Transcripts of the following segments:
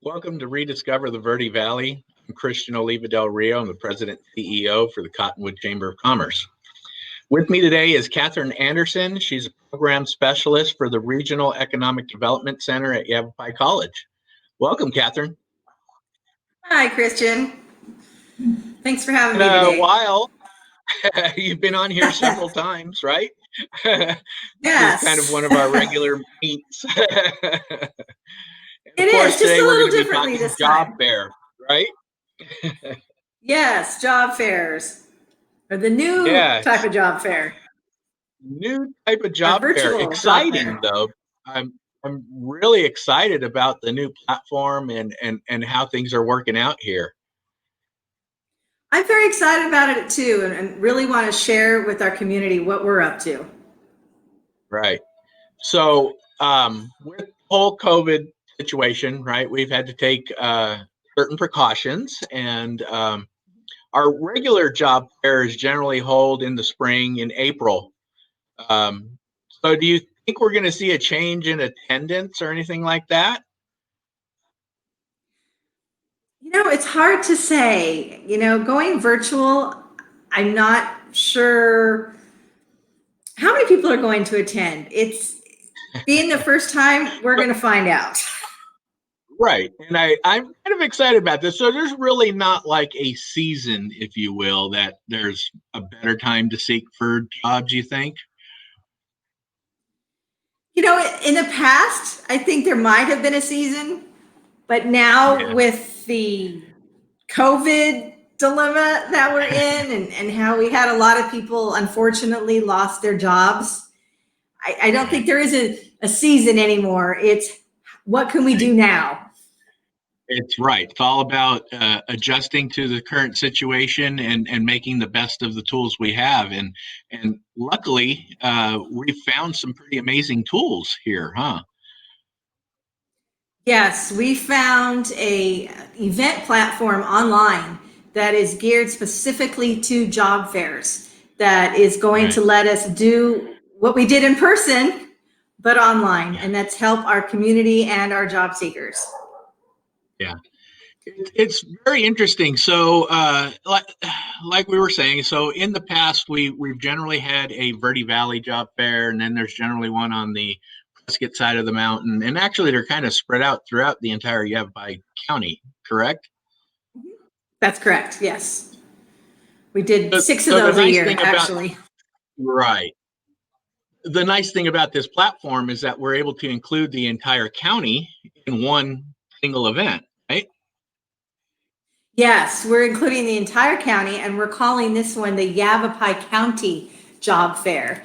Welcome to Rediscover the Verde Valley. I'm Christian Oliva del Rio. I'm the President and CEO for the Cottonwood Chamber of Commerce. With me today is Katherine Anderson. She's a program specialist for the Regional Economic Development Center at Yavapai College. Welcome, Katherine. Hi, Christian. Thanks for having me In today. a while. You've been on here several times, right? Yes. This is kind of one of our regular meets. It is, just a little differently this time. Job fair, right? Yes, job fairs. Or the new type of job fair. New type of job fair. Exciting, though. I'm really excited about the new platform and how things are working out here. I'm very excited about it too, and really want to share with our community what we're up to. Right. So with the whole COVID situation, right, we've had to take certain precautions, and our regular job fairs generally hold in the spring in April. So do you think we're going to see a change in attendance or anything like that? It's hard to say. Going virtual, I'm not sure how many people are going to attend. It's being the first time, we're going to find out. Right. And I'm kind of excited about this. So there's really not like a season, if you will, that there's a better time to seek for jobs, you think? In the past, I think there might have been a season, but now with the COVID dilemma that we're in and how we had a lot of people unfortunately lost their jobs, I don't think there is a season anymore. It's what can we do now? It's right. It's all about adjusting to the current situation and making the best of the tools we have. And luckily, we've found some pretty amazing tools here, huh? Yes, we found a event platform online that is geared specifically to job fairs that is going to let us do what we did in person, but online, and that's help our community and our job seekers. Yeah, it's very interesting. So like we were saying, so in the past, we've generally had a Verde Valley job fair, and then there's generally one on the Prescott side of the mountain, and actually they're kind of spread out throughout the entire Yavapai County, correct? That's correct, yes. We did 6 of those a year, actually. Right. The nice thing about this platform is that we're able to include the entire county in one single event, right? Yes, we're including the entire county, and we're calling this one the Yavapai County Job Fair.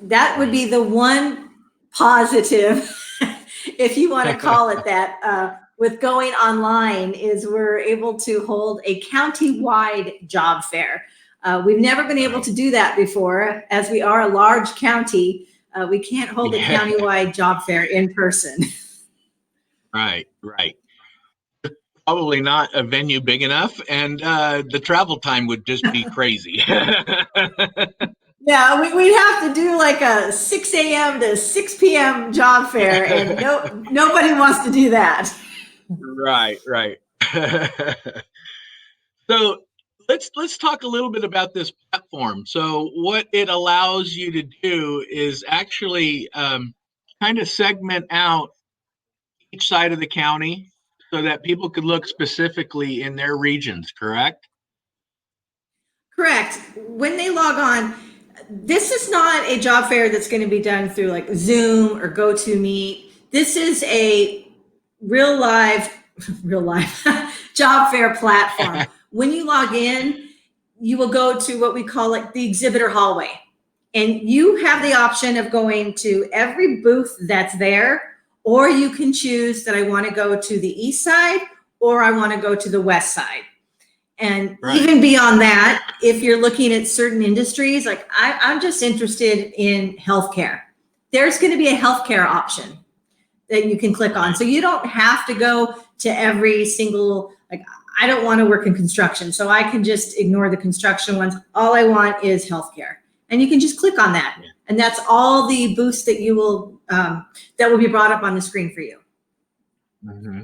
That would be the one positive, if you want to call it that, with going online, is we're able to hold a county-wide job fair. We've never been able to do that before. As we are a large county, we can't hold a county-wide job fair in person. Right. Probably not a venue big enough, and the travel time would just be crazy. Yeah, we'd have to do like a 6 a.m. to 6 p.m. job fair, and nobody wants to do that. Right. So let's talk a little bit about this platform. So what it allows you to do is actually kind of segment out each side of the county so that people could look specifically in their regions, correct? Correct. When they log on, this is not a job fair that's going to be done through like Zoom or GoToMeet. This is a real live job fair platform. When you log in, you will go to what we call like the exhibitor hallway. And you have the option of going to every booth that's there, or you can choose that I want to go to the east side or I want to go to the west side. And even beyond that, if you're looking at certain industries, like I'm just interested in healthcare, there's going to be a healthcare option that you can click on. So you don't have to go to every single, like, I don't want to work in construction, so I can just ignore the construction ones. All I want is healthcare. And you can just click on that. And that's all the booths that you will, that will be brought up on the screen for you. Mm-hmm.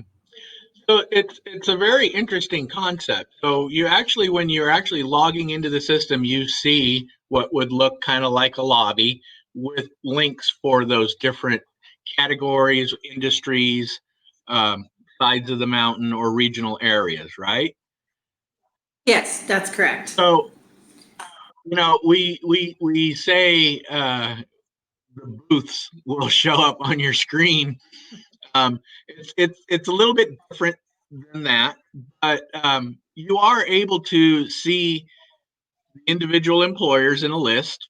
So it's a very interesting concept. So you actually, when you're actually logging into the system, you see what would look kind of like a lobby with links for those different categories, industries, um, sides of the mountain, or regional areas, right? Yes, that's correct. So we say the booths will show up on your screen. It's a little bit different than that, but you are able to see individual employers in a list,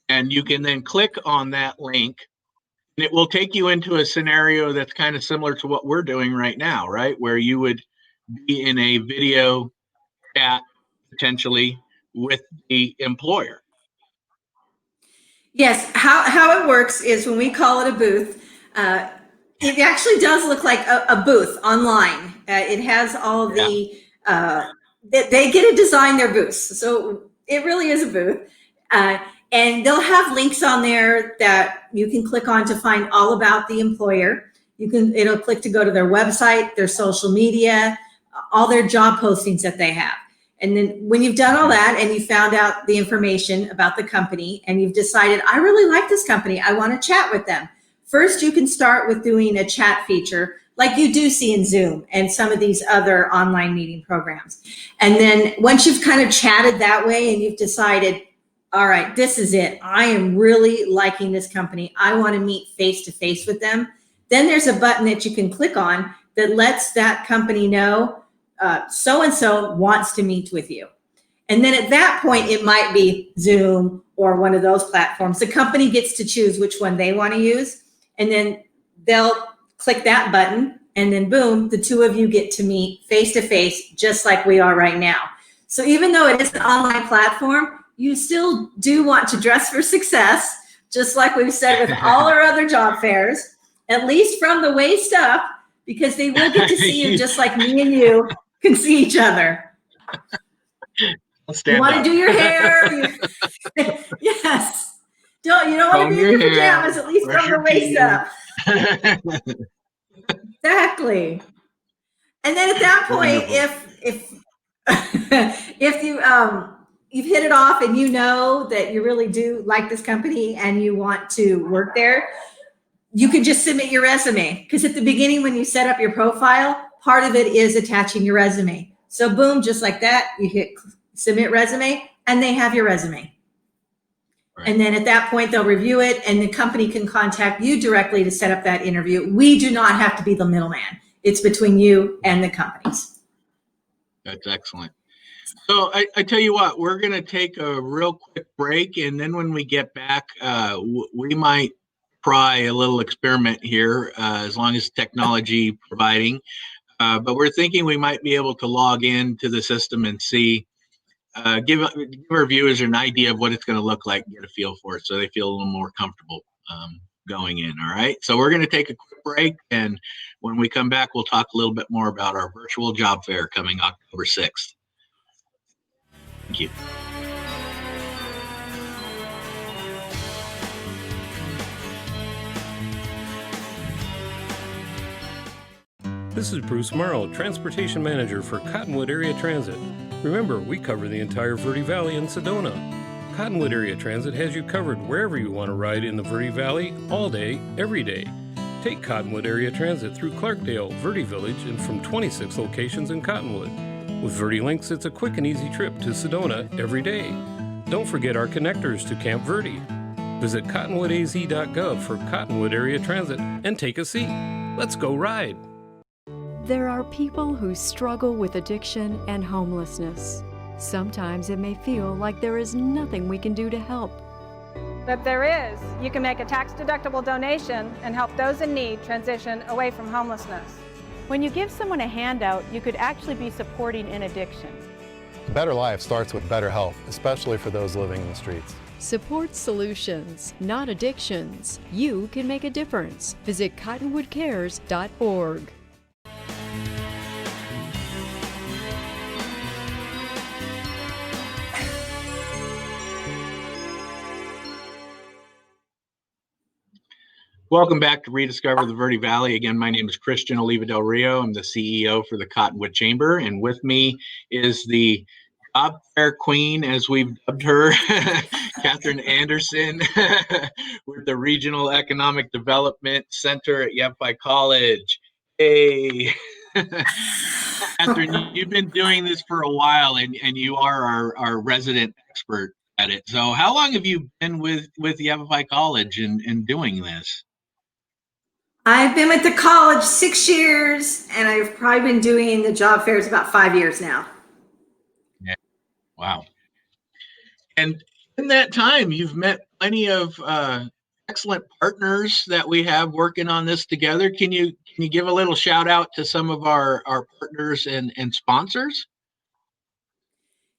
and you can then click on that link, and it will take you into a scenario that's kind of similar to what we're doing right now, right? Where you would be in a video chat potentially with the employer. Yes, how it works is when we call it a booth, it actually does look like a booth online. It has all Yeah. the, they get to design their booths. So it really is a booth. Uh, and they'll have links on there that you can click on to find all about the employer. It'll click to go to their website, their social media, all their job postings that they have. And then when you've done all that and you found out the information about the company and you've decided, I really like this company, I want to chat with them. First, you can start with doing a chat feature like you do see in Zoom and some of these other online meeting programs. And then once you've kind of chatted that way and you've decided, all right, this is it, I am really liking this company, I want to meet face to face with them, then there's a button that you can click on that lets that company know so-and-so wants to meet with you. And then at that point, it might be Zoom or one of those platforms. The company gets to choose which one they want to use. And then they'll click that button and then boom, the two of you get to meet face to face, just like we are right now. So even though it is an online platform, you still do want to dress for success, just like we've said with all our other job fairs, at least from the waist up, because they will get to see you just like me and you can see each other. You want to do your hair? Yes. You don't want to be in your pajamas, at least from the waist up. Exactly. And then at that point, if you've hit it off and you know that you really do like this company and you want to work there, you can just submit your resume, because at the beginning when you set up your profile, part of it is attaching your resume. So boom, just like that, you hit submit resume and they have your resume. Right. And then at that point, they'll review it and the company can contact you directly to set up that interview. We do not have to be the middleman. It's between you and the companies. That's excellent. So I tell you what, we're going to take a real quick break. And then when we get back, we might try a little experiment here, as long as technology providing. But we're thinking we might be able to log into the system and see, give our viewers an idea of what it's going to look like, get a feel for it, so they feel a little more comfortable going in. All right. So we're going to take a quick break. And when we come back, we'll talk a little bit more about our virtual job fair coming October 6th. Thank you. This is Bruce Morrow, Transportation Manager for Cottonwood Area Transit. Remember, we cover the entire Verde Valley and Sedona. Cottonwood Area Transit has you covered wherever you want to ride in the Verde Valley, all day, every day. Take Cottonwood Area Transit through Clarkdale, Verde Village, and from 26 locations in Cottonwood. With Verde Links, it's a quick and easy trip to Sedona every day. Don't forget our connectors to Camp Verde. Visit cottonwoodaz.gov for Cottonwood Area Transit and take a seat. Let's go ride. There are people who struggle with addiction and homelessness. Sometimes it may feel like there is nothing we can do to help. But there is. You can make a tax-deductible donation and help those in need transition away from homelessness. When you give someone a handout, you could actually be supporting an addiction. A better life starts with better health, especially for those living in the streets. Support solutions, not addictions. You can make a difference. Visit cottonwoodcares.org. Welcome back to Rediscover the Verde Valley. Again, my name is Christian Oliva del Rio. I'm the CEO for the Cottonwood Chamber, and with me is the job fair queen, as we've dubbed her, Katherine Anderson, with the Regional Economic Development Center at Yavapai College. Hey, Katherine, you've been doing this for a while, and you are our resident expert at it. So how long have you been with Yavapai College and doing this? I've been with the college 6 years, and I've probably been doing the job fairs about 5 years now. Yeah. Wow. And in that time, you've met plenty of excellent partners that we have working on this together. Can you give a little shout out to some of our partners and sponsors?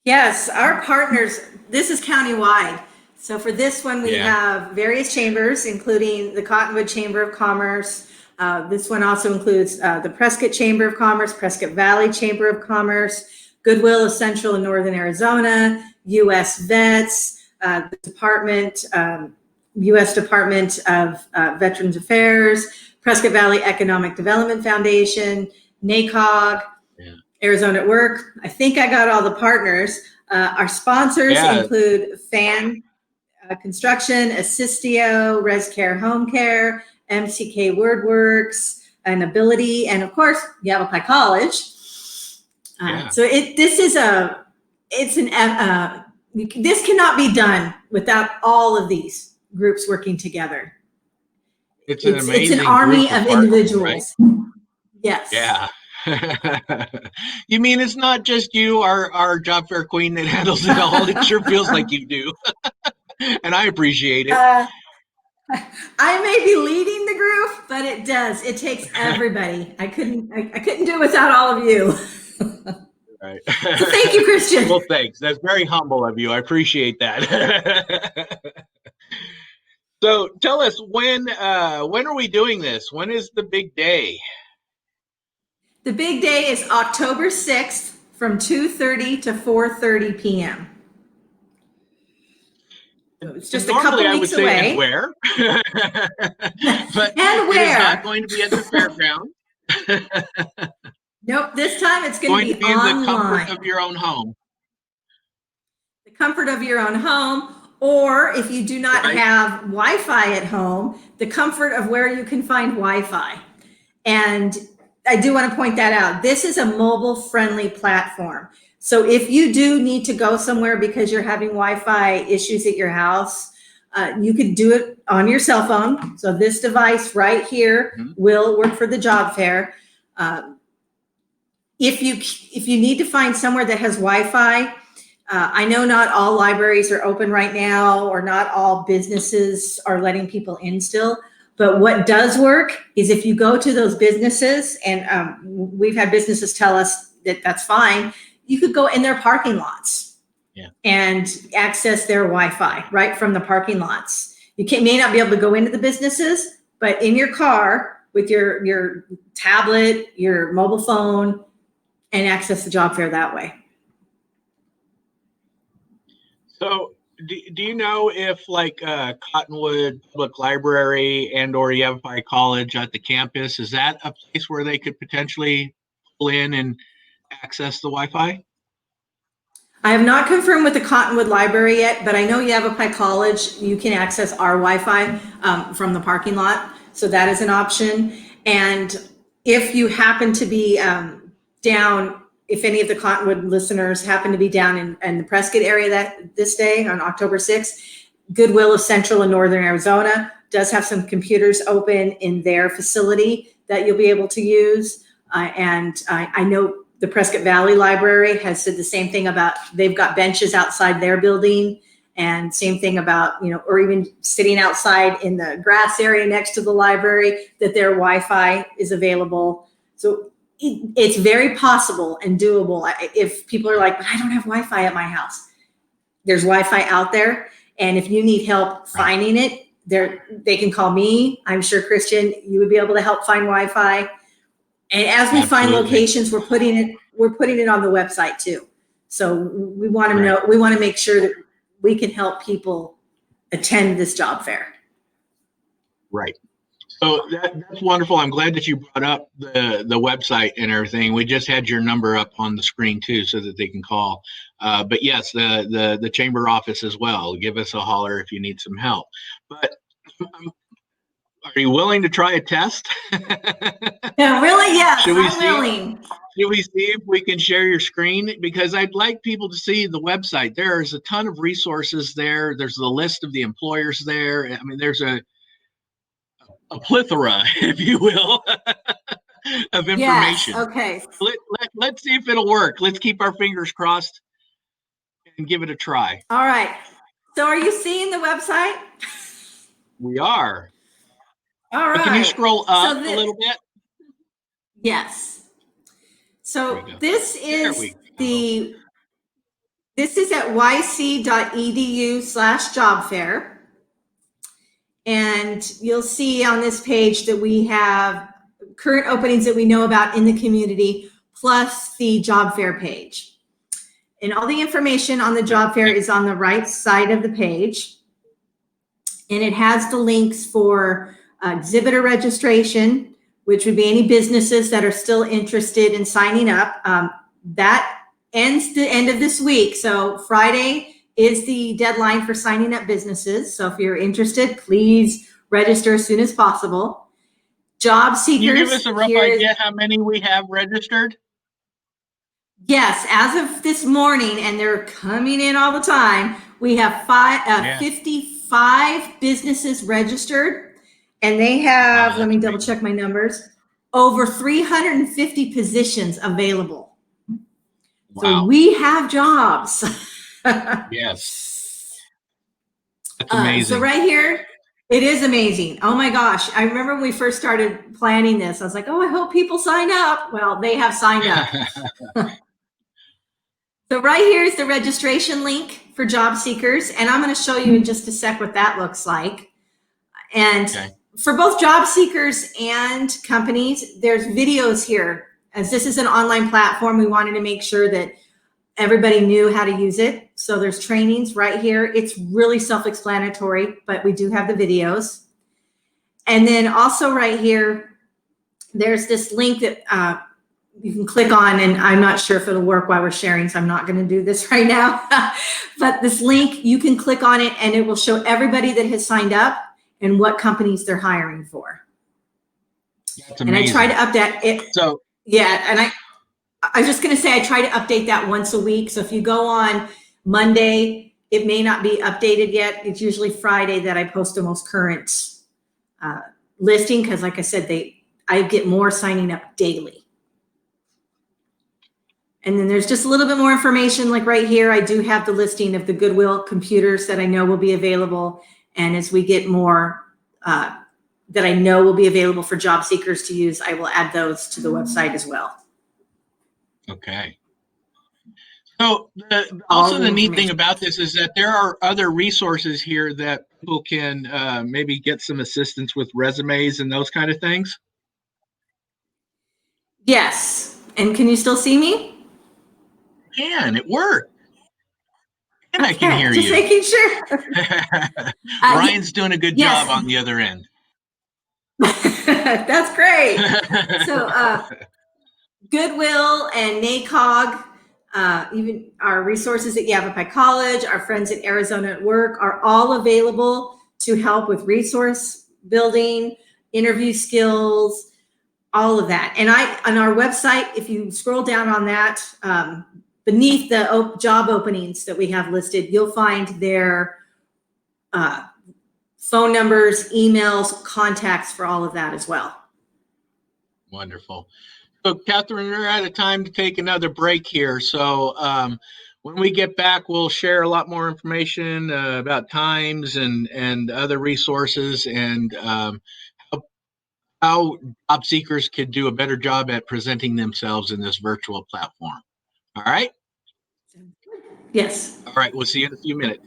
Yes, our partners, this is countywide. So for this one, we have various chambers, including the Cottonwood Chamber of Commerce. This one also includes the Prescott Chamber of Commerce, Prescott Valley Chamber of Commerce, Goodwill of Central and Northern Arizona, U.S. Vets, the Department, U.S. Department of Veterans Affairs, Prescott Valley Economic Development Foundation, NACOG, Arizona at Work. I think I got all the partners. Our sponsors include FAN Construction, Assistio, ResCare Home Care, MCK WordWorks, and Ability, and of course, Yavapai College. So this cannot be done without all of these groups working together. It's an amazing an army of individuals. Right? Yes. Yeah. You mean it's not just you, our job fair queen, that handles it all? It sure feels like you do. And I appreciate it. I may be leading the group, but it does. It takes everybody. I couldn't do it without all of you. Right. So thank you, Christian. Well, thanks. That's very humble of you. I appreciate that. So tell us, when are we doing this? When is the big day? The big day is October 6th from 2:30 to 4:30 p.m. It's just normally a couple weeks away. And where? But and where? It is not going to be at the fairground. Nope. This time it's going to be online. In the comfort of your own home. The comfort of your own home, or if you do not have Wi-Fi at home, the comfort of where you can find Wi-Fi. And I do want to point that out. This is a mobile-friendly platform. So if you do need to go somewhere because you're having Wi-Fi issues at your house, you could do it on your cell phone. So this device right here will work for the job fair. If you need to find somewhere that has Wi-Fi, I know not all libraries are open right now, or not all businesses are letting people in still. But what does work is if you go to those businesses, and we've had businesses tell us that that's fine, you could go in their parking lots and access their Wi-Fi right from the parking lots. You may not be able to go into the businesses, but in your car with your tablet, your mobile phone, and access the job fair that way. So do you know if Cottonwood Public Library and or Yavapai College at the campus, is that a place where they could potentially pull in and access the Wi-Fi? I have not confirmed with the Cottonwood Library yet, but I know Yavapai College, you can access our Wi-Fi from the parking lot. So that is an option. And if you happen to be down, if any of the Cottonwood listeners happen to be down in the Prescott area this day on October 6th, Goodwill of Central and Northern Arizona does have some computers open in their facility that you'll be able to use. And I know the Prescott Valley Library has said the same thing about, they've got benches outside their building, and same thing about, or even sitting outside in the grass area next to the library, that their Wi-Fi is available. So it's very possible and doable. If people are like, but I don't have Wi-Fi at my house, there's Wi-Fi out there. And if you need help finding it, they can call me. I'm sure, Christian, you would be able to help find Wi-Fi. And as we find locations, we're putting it on the website too. So we want to know, we want to make sure that we can help people attend this job fair. Right. So that's wonderful. I'm glad that you brought up the website and everything. We just had your number up on the screen too, so that they can call. But yes, the chamber office as well. Give us a holler if you need some help. But are you willing to try a test? Yeah, really? Yes, Should we I'm see? willing. Should we see if we can share your screen? Because I'd like people to see the website. There's a ton of resources there. There's the list of the employers there. I mean, there's a plethora, if you will, of Yes, information. okay. Let's see if it'll work. Let's keep our fingers crossed and give it a try. All right. So are you seeing the website? We are. All right. Can you scroll up So a little bit? Yes. So There we go. this is this is at yc.edu/job fair. And you'll see on this page that we have current openings that we know about in the community, plus the job fair page. And all the information on the job fair is on the right side of the page. And it has the links for exhibitor registration, which would be any businesses that are still interested in signing up. That ends the end of this week. So Friday is the deadline for signing up businesses. So if you're interested, please register as soon as possible. Job seekers. Can you give us a rough idea how many we have registered? Yes, as of this morning, and they're coming in all the time, we have 55 businesses registered, and they have, let me double check my numbers, over 350 positions available. Wow. So we have jobs. Yes. That's amazing. So right here, it is amazing. Oh my gosh. I remember when we first started planning this, I was like, oh, I hope people sign up. Well, they have signed up. So right here is the registration link for job seekers. And I'm going to show you in just a sec what that looks like. And for both job seekers and companies, there's videos here. As this is an online platform, we wanted to make sure that everybody knew how to use it. So there's trainings right here. It's really self-explanatory, but we do have the videos. And then also right here, there's this link that you can click on, and I'm not sure if it'll work while we're sharing, so I'm not going to do this right now. But this link, you can click on it and it will show everybody that has signed up and what companies they're hiring for. That's amazing. And I try to update it. So yeah, and I was just going to say, I try to update that once a week. So if you go on Monday, it may not be updated yet. It's usually Friday that I post the most current listing, because like I said, I get more signing up daily. And then there's just a little bit more information, like right here, I do have the listing of the Goodwill computers that I know will be available. And as we get more that I know will be available for job seekers to use, I will add those to the website as well. Okay. So also the neat thing about this is that there are other resources here that people can maybe get some assistance with resumes and those kind of things. Yes. And can you still see me? Can it work? And I can hear just you. Making sure. Ryan's doing a good job on the other end. That's great. So Goodwill and NACOG, even our resources at Yavapai College, our friends at Arizona at Work are all available to help with resource building, interview skills, all of that. And on our website, if you scroll down on that, beneath the job openings that we have listed, you'll find their phone numbers, emails, contacts for all of that as well. Wonderful. So, Katherine, we're out of time to take another break here. So when we get back, we'll share a lot more information about times and other resources and how job seekers could do a better job at presenting themselves in this virtual platform. All right? Yes. All right. We'll see you in a few minutes.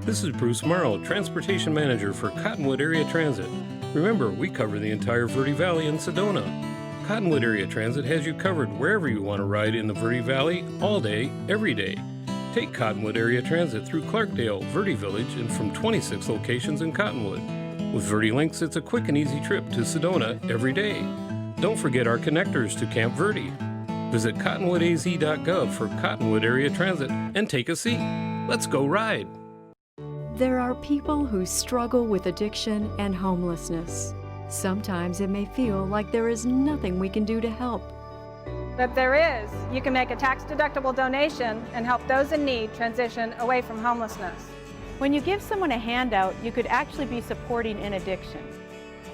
This is Bruce Morrow, Transportation Manager for Cottonwood Area Transit. Remember, we cover the entire Verde Valley and Sedona. Cottonwood Area Transit has you covered wherever you want to ride in the Verde Valley, all day, every day. Take Cottonwood Area Transit through Clarkdale, Verde Village, and from 26 locations in Cottonwood. With Verde Links, it's a quick and easy trip to Sedona every day. Don't forget our connectors to Camp Verde. Visit cottonwoodaz.gov for Cottonwood Area Transit and take a seat. Let's go ride. There are people who struggle with addiction and homelessness. Sometimes it may feel like there is nothing we can do to help. But there is. You can make a tax-deductible donation and help those in need transition away from homelessness. When you give someone a handout, you could actually be supporting an addiction.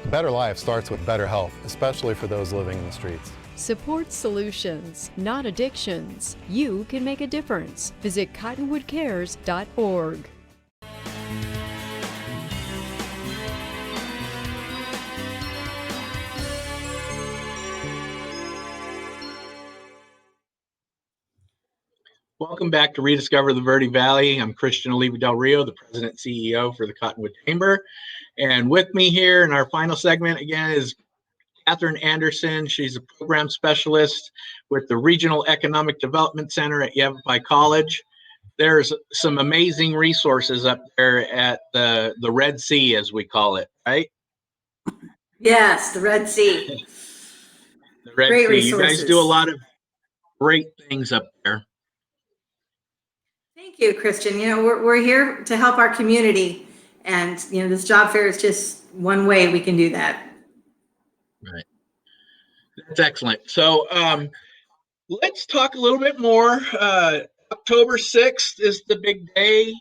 A better life starts with better health, especially for those living in the streets. Support solutions, not addictions. You can make a difference. Visit cottonwoodcares.org. Welcome back to Rediscover the Verde Valley. I'm Christian Oliva del Rio, the President and CEO for the Cottonwood Chamber. And with me here in our final segment again is Katherine Anderson. She's a program specialist with the Regional Economic Development Center at Yavapai College. There's some amazing resources up there at the Red Sea, as we call it, right? Yes, the Red Sea. The Red Great Sea. resources. You guys do a lot of great things up there. Thank you, Christian. You know, we're here to help our community, and you know, this job fair is just one way we can do that. Right. That's excellent. So let's talk a little bit more. October 6th is the big day,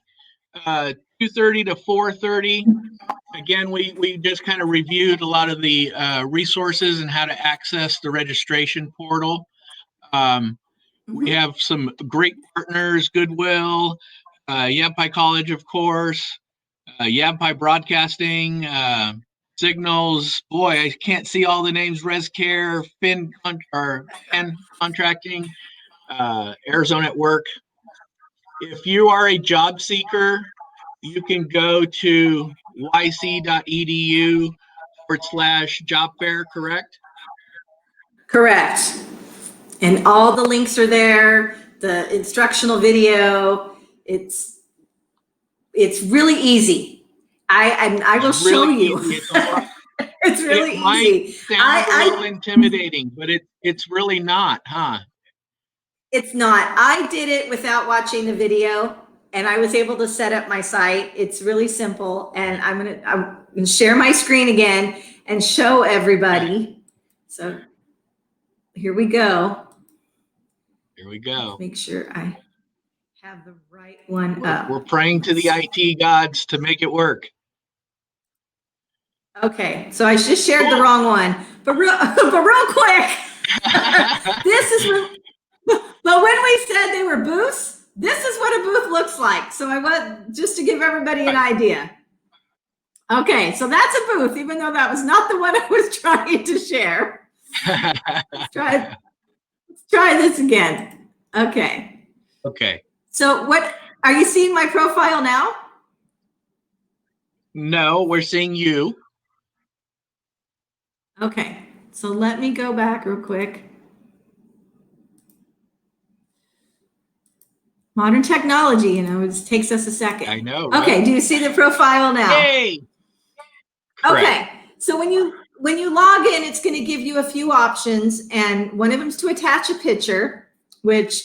2:30 to 4:30. Again, we just kind of reviewed a lot of the resources and how to access the registration portal. We have some great partners, Goodwill, Yavapai College, of course, Yavapai Broadcasting, Signals. Boy, I can't see all the names. ResCare, Fin Contracting, Arizona at Work. If you are a job seeker, you can go to yc.edu/job fair, correct? Correct. And all the links are there, the instructional video. It's really easy. I will show you. It's really it might easy. Sound a little intimidating, but it's really not, huh? It's not. I did it without watching the video, and I was able to set up my site. It's really simple, and I'm gonna share my screen again and show everybody. So here we go. Here we go. Make sure I have the right one up. We're praying to the IT gods to make it work. Okay, so I just shared the wrong one, but real quick, this is. But when we said they were booths, this is what a booth looks like. So I want just to give everybody an idea. Okay, so that's a booth, even though that was not the one I was trying to share. Let's try this again. Okay. Okay. So what are you seeing my profile now? No, we're seeing you. Okay. So let me go back real quick. Modern technology, you know, it takes us a second. I know. Okay, right? do you see the profile now? Hey. Okay. So when you log in, it's going to give you a few options, and one of them is to attach a picture, which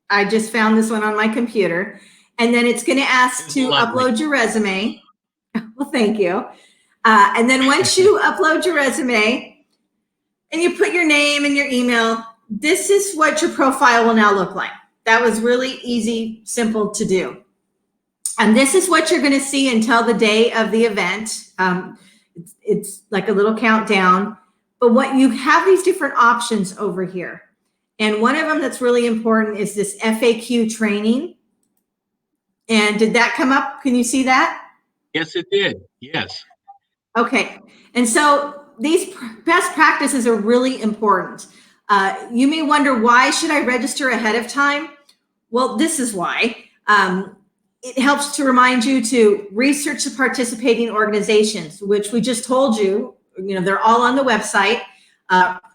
I just found this one on my computer, and then it's going to ask to upload your resume. Well, thank you. And then once you upload your resume and you put your name and your email, this is what your profile will now look like. That was really easy, simple to do. And this is what you're going to see until the day of the event. It's like a little countdown, but what you have these different options over here. And one of them that's really important is this FAQ training. And did that come up? Can you see that? Yes, it did. Yes. Okay. And so these best practices are really important. You may wonder, why should I register ahead of time? Well, this is why. It helps to remind you to research the participating organizations, which we just told you, they're all on the website.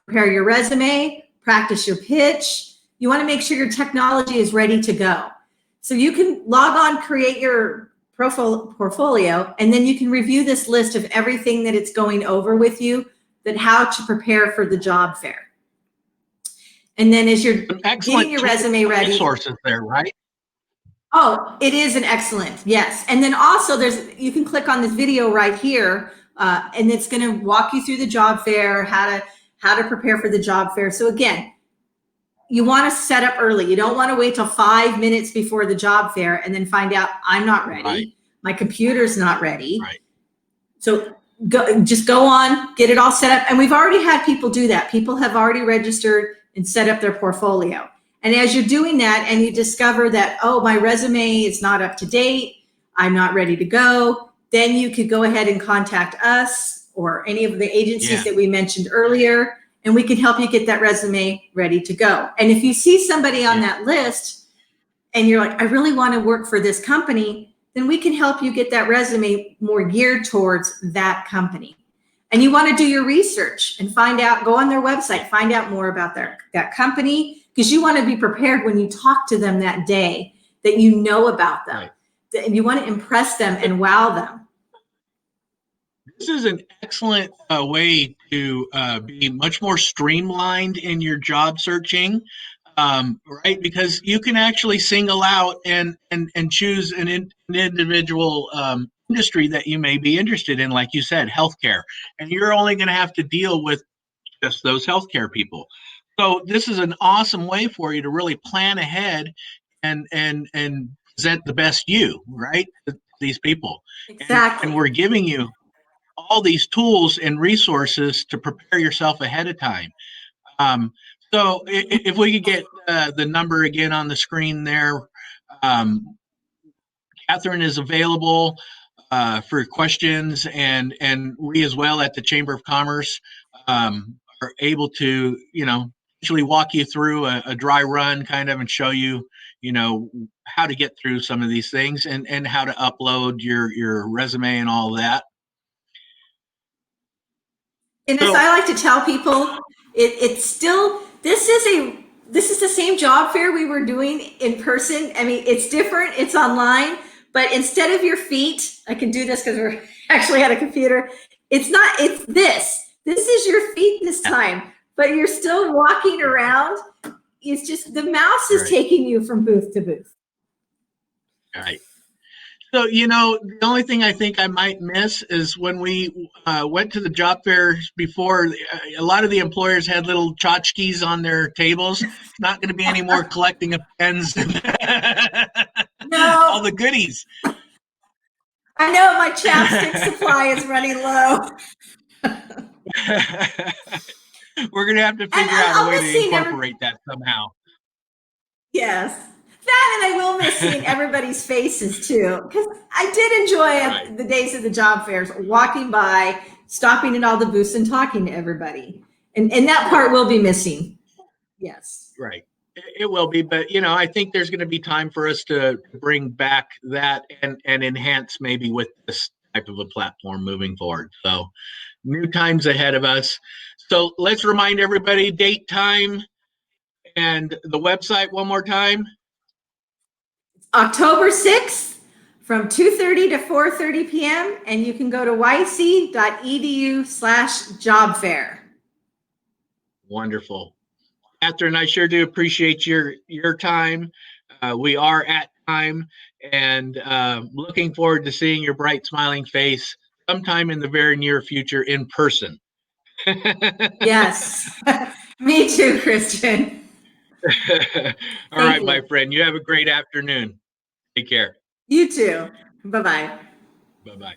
prepare your resume, practice your pitch. You want to make sure your technology is ready to go. So you can log on, create your portfolio, and then you can review this list of everything that it's going over with you, that how to prepare for the job fair. And then as you're getting your resume ready, resources there, right? Oh, it is an excellent, yes. And then also you can click on this video right here, and it's going to walk you through the job fair, how to prepare for the job fair. So again, you want to set up early. You don't want to wait till 5 minutes before the job fair and then find out I'm not ready. Right. My computer's not ready. Right. So just go on, get it all set up. And we've already had people do that. People have already registered and set up their portfolio. And as you're doing that and you discover that, oh, my resume is not up to date, I'm not ready to go, then you could go ahead and contact us or any of the agencies that we mentioned earlier, and we can help you get that resume ready to go. And if you see somebody on that list and you're like, I really want to work for this company, then we can help you get that resume more geared towards that company. And you want to do your research and find out, go on their website, find out more about that company, because you want to be prepared when you talk to them that day that you know about them. Right. And you want to impress them and wow them. This is an excellent way to be much more streamlined in your job searching, right? Because you can actually single out and choose an individual industry that you may be interested in, like you said, healthcare, and you're only going to have to deal with just those healthcare people. So this is an awesome way for you to really plan ahead and present the best you, right, to these people. Exactly. And we're giving you all these tools and resources to prepare yourself ahead of time. So if we could get the number again on the screen there, Katherine is available for questions, and we as well at the Chamber of Commerce are able to, actually walk you through a dry run kind of and show you, how to get through some of these things and how to upload your resume and all of that. And as I like to tell people, it's still, this is the same job fair we were doing in person. I mean, it's different, it's online, but instead of your feet, I can do this because we're actually at a computer. It's this is your feet this time, but you're still walking around. It's just the mouse is taking you from booth to booth. All right. So, the only thing I think I might miss is when we went to the job fairs before, a lot of the employers had little tchotchkes on their tables. It's not going to be any more collecting of pens and all the goodies. I know my chapstick supply is running low. We're going to have to figure out a way to incorporate that somehow. Yes. That, and I will miss seeing everybody's faces too, because I did enjoy the days of the job fairs, walking by, stopping at all the booths and talking to everybody. And that part will be missing. Yes. Right. It will be, but I think there's going to be time for us to bring back that and enhance maybe with this type of a platform moving forward. So new times ahead of us. So let's remind everybody date, time, and the website one more time. October 6th from 2:30 to 4:30 p.m. And you can go to yc.edu/job fair. Wonderful. Katherine, I sure do appreciate your time. We are at time, and looking forward to seeing your bright smiling face sometime in the very near future in person. Yes. Me too, Christian. All right, my friend. You have a great afternoon. Take care. You too. Bye-bye. Bye-bye.